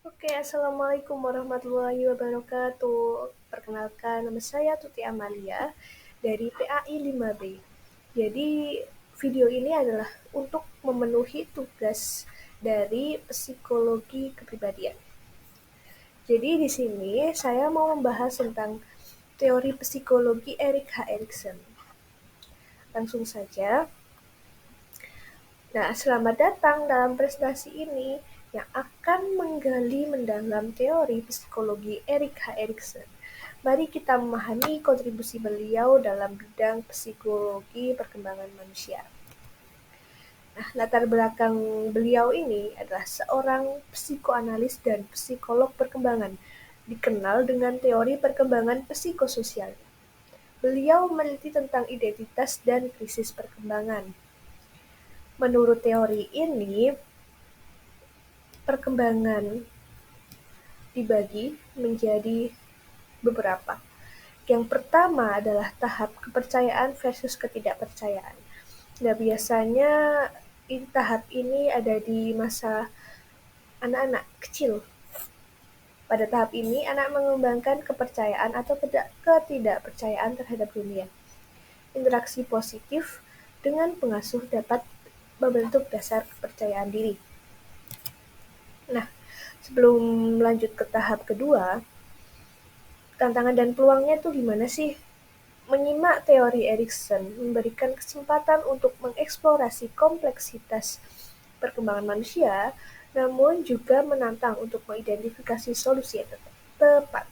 Oke, Assalamualaikum warahmatullahi wabarakatuh. Perkenalkan, nama saya Tuti Amalia dari PAI 5B. Jadi, video ini adalah untuk memenuhi tugas dari psikologi kepribadian. Jadi, di sini saya mau membahas tentang teori psikologi Erik H. Erikson. Langsung saja. Nah, selamat datang dalam presentasi ini yang akan menggali mendalam teori psikologi Erik H. Erikson. Mari kita memahami kontribusi beliau dalam bidang psikologi perkembangan manusia. Nah, latar belakang beliau ini adalah seorang psikoanalis dan psikolog perkembangan, dikenal dengan teori perkembangan psikososial. Beliau meneliti tentang identitas dan krisis perkembangan. Menurut teori ini, perkembangan dibagi menjadi beberapa. Yang pertama adalah tahap kepercayaan versus ketidakpercayaan. Nah, biasanya tahap ini ada di masa anak-anak kecil. Pada tahap ini, anak mengembangkan kepercayaan atau ketidakpercayaan terhadap dunia. Interaksi positif dengan pengasuh dapat membentuk dasar kepercayaan diri. Nah, sebelum lanjut ke tahap kedua, tantangan dan peluangnya tuh gimana sih? Menyimak teori Erikson memberikan kesempatan untuk mengeksplorasi kompleksitas perkembangan manusia, namun juga menantang untuk mengidentifikasi solusi yang tepat.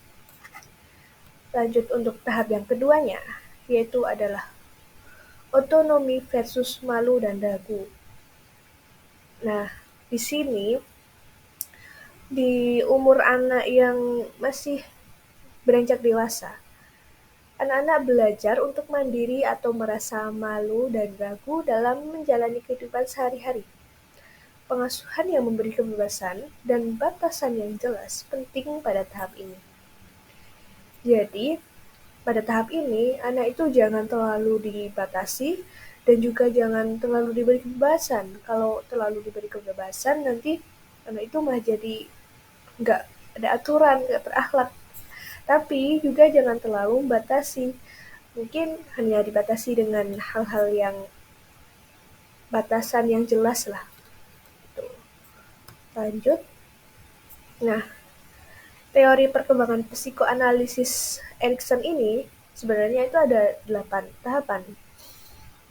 Lanjut untuk tahap yang keduanya, yaitu adalah otonomi versus malu dan ragu. Nah, di sini di umur anak yang masih beranjak dewasa, anak-anak belajar untuk mandiri atau merasa malu dan ragu dalam menjalani kehidupan sehari-hari. Pengasuhan yang memberi kebebasan dan batasan yang jelas penting pada tahap ini. Jadi, pada tahap ini, anak itu jangan terlalu dibatasi dan juga jangan terlalu diberi kebebasan. Kalau terlalu diberi kebebasan, nanti anak itu malah jadi nggak ada aturan, nggak berakhlak. Tapi juga jangan terlalu membatasi. Mungkin hanya dibatasi dengan hal-hal yang batasan yang jelas lah. Lanjut. Nah, teori perkembangan psikoanalisis Erikson ini sebenarnya itu ada 8 tahapan.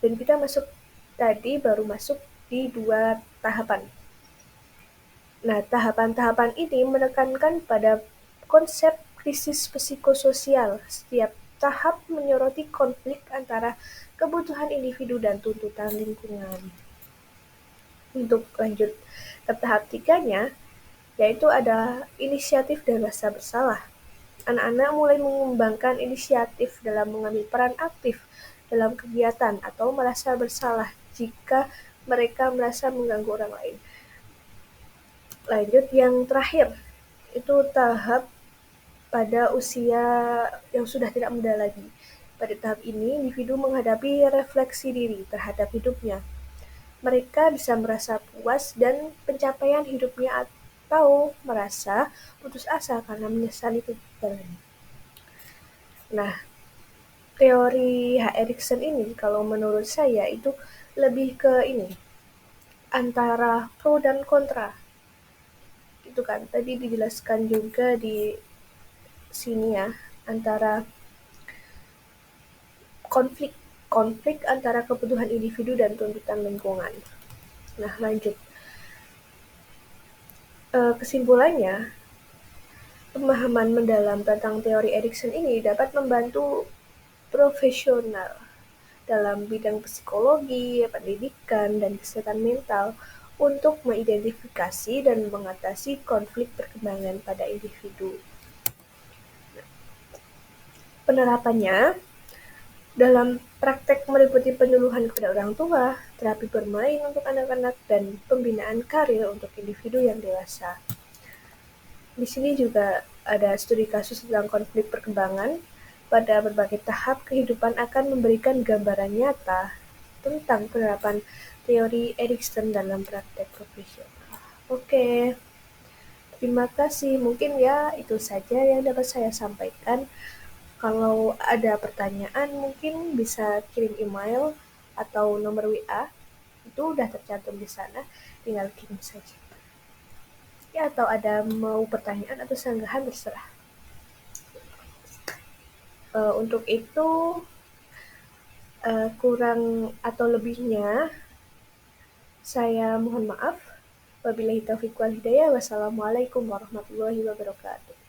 Dan kita baru masuk di 2 tahapan. Nah, tahapan-tahapan ini menekankan pada konsep krisis psikososial. Setiap tahap menyoroti konflik antara kebutuhan individu dan tuntutan lingkungan. Untuk lanjut ke tahap 3-nya, yaitu ada inisiatif dan rasa bersalah. Anak-anak mulai mengembangkan inisiatif dalam mengambil peran aktif dalam kegiatan atau merasa bersalah jika mereka merasa mengganggu orang lain. Lanjut yang terakhir, itu tahap pada usia yang sudah tidak muda lagi. Pada tahap ini, individu menghadapi refleksi diri terhadap hidupnya. Mereka bisa merasa puas dan pencapaian hidupnya atau merasa putus asa karena menyesali kegagalannya. Nah, teori H. Erikson ini kalau menurut saya itu lebih ke ini, antara pro dan kontra. Itu kan tadi dijelaskan juga di sini ya, antara konflik antara kebutuhan individu dan tuntutan lingkungan. Nah, lanjut. Kesimpulannya, pemahaman mendalam tentang teori Erikson ini dapat membantu profesional dalam bidang psikologi, pendidikan, dan kesehatan mental untuk mengidentifikasi dan mengatasi konflik perkembangan pada individu. Penerapannya dalam praktek meliputi penyuluhan kepada orang tua, terapi bermain untuk anak-anak, dan pembinaan karir untuk individu yang dewasa. Di sini juga ada studi kasus tentang konflik perkembangan pada berbagai tahap kehidupan akan memberikan gambaran nyata tentang penerapan teori Erikson dalam praktek profesional. Oke, Terima kasih, mungkin ya itu saja yang dapat saya sampaikan. Kalau ada pertanyaan mungkin bisa kirim email atau nomor WA, itu udah tercantum di sana, tinggal kirim saja. Ya, atau ada mau pertanyaan atau sanggahan terserah. Untuk itu kurang atau lebihnya saya mohon maaf. Wabillahi taufiq wal hidayah. Wassalamualaikum warahmatullahi wabarakatuh.